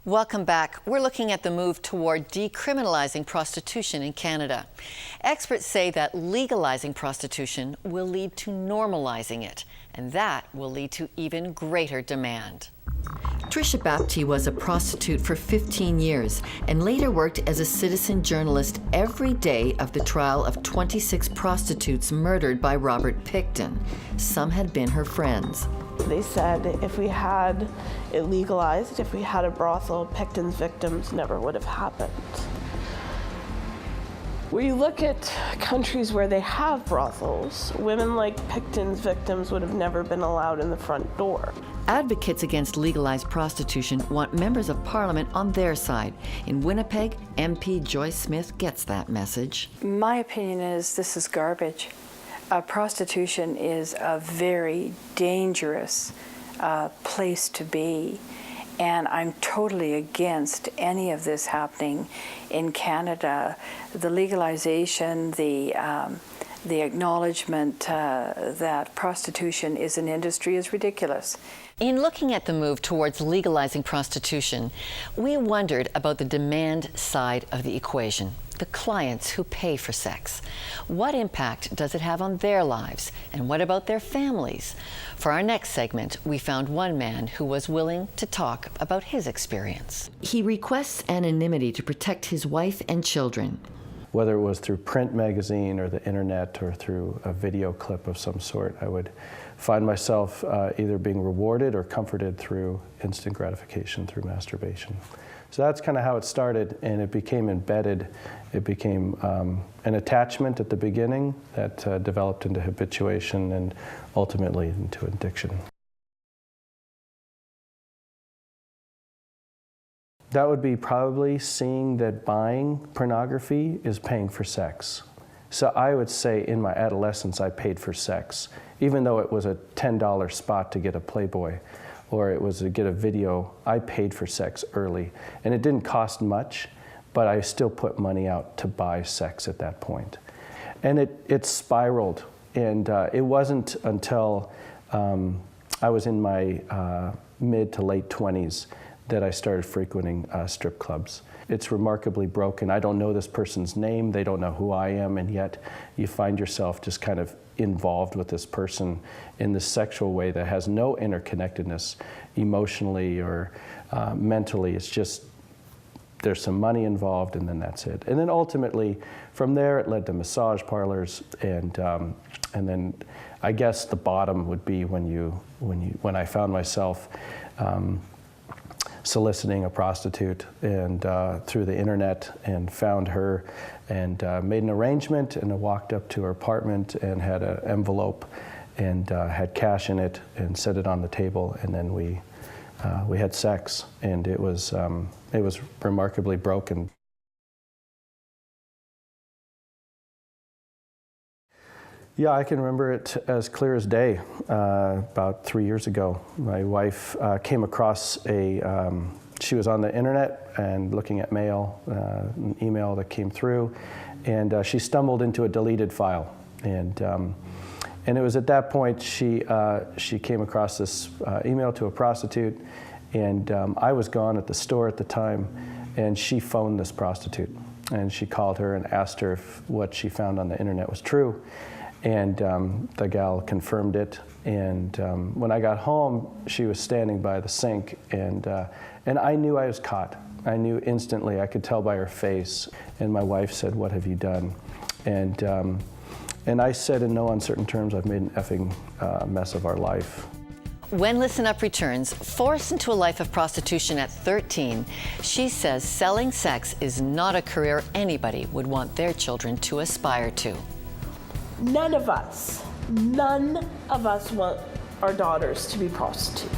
Welcome back. We're looking at the move toward decriminalizing prostitution in Canada. Experts say that legalizing prostitution will lead to normalizing it, and that will lead to even greater demand. Tricia Bapti was a prostitute for 15 years and later worked as a citizen journalist every day of the trial of 26 prostitutes murdered by Robert Pickton. Some had been her friends. They said if we had it legalized, if we had a brothel, Pickton's victims never would have happened. When you look at countries where they have brothels, women like Pickton's victims would have never been allowed in the front door. Advocates against legalized prostitution want members of Parliament on their side. In Winnipeg, MP Joyce Smith gets that message. My opinion is this is garbage. Prostitution is a very dangerous place to be, and I'm totally against any of this happening in Canada. The legalization, the acknowledgement that prostitution is an industry is ridiculous. In looking at the move towards legalizing prostitution, we wondered about the demand side of the equation, the clients who pay for sex. What impact does it have on their lives? And what about their families? For our next segment, we found one man who was willing to talk about his experience. He requests anonymity to protect his wife and children. Whether it was through print magazine or the internet or through a video clip of some sort, I would find myself either being rewarded or comforted through instant gratification through masturbation. So that's kind of how it started, and it became embedded. It became an attachment at the beginning that developed into habituation and ultimately into addiction. That would be probably seeing that buying pornography is paying for sex. So I would say in my adolescence I paid for sex, even though it was a $10 spot to get a Playboy or it was to get a video. I paid for sex early, and it didn't cost much, but I still put money out to buy sex at that point. And it spiraled, and it wasn't until I was in my mid to late 20s that I started frequenting strip clubs. It's remarkably broken. I don't know this person's name, they don't know who I am, and yet you find yourself just kind of involved with this person in this sexual way that has no interconnectedness emotionally or mentally. It's just, there's some money involved and then that's it. And then ultimately, from there it led to massage parlors, and then I guess the bottom would be when I found myself soliciting a prostitute and through the internet, and found her and made an arrangement, and I walked up to her apartment and had an envelope and had cash in it and set it on the table, and then we had sex, and it was remarkably broken. Yeah, I can remember it as clear as day. About 3 years ago, my wife came across she was on the internet and looking at mail, an email that came through, and she stumbled into a deleted file. And it was at that point she came across this email to a prostitute, and I was gone at the store at the time, and she phoned this prostitute. And she called her and asked her if what she found on the internet was true. And the gal confirmed it, and when I got home, she was standing by the sink, and I knew I was caught. I knew instantly. I could tell by her face. And my wife said, "What have you done?" And I said in no uncertain terms, "I've made an effing mess of our life." When Listen Up returns, forced into a life of prostitution at 13, she says selling sex is not a career anybody would want their children to aspire to. None of us want our daughters to be prostitutes.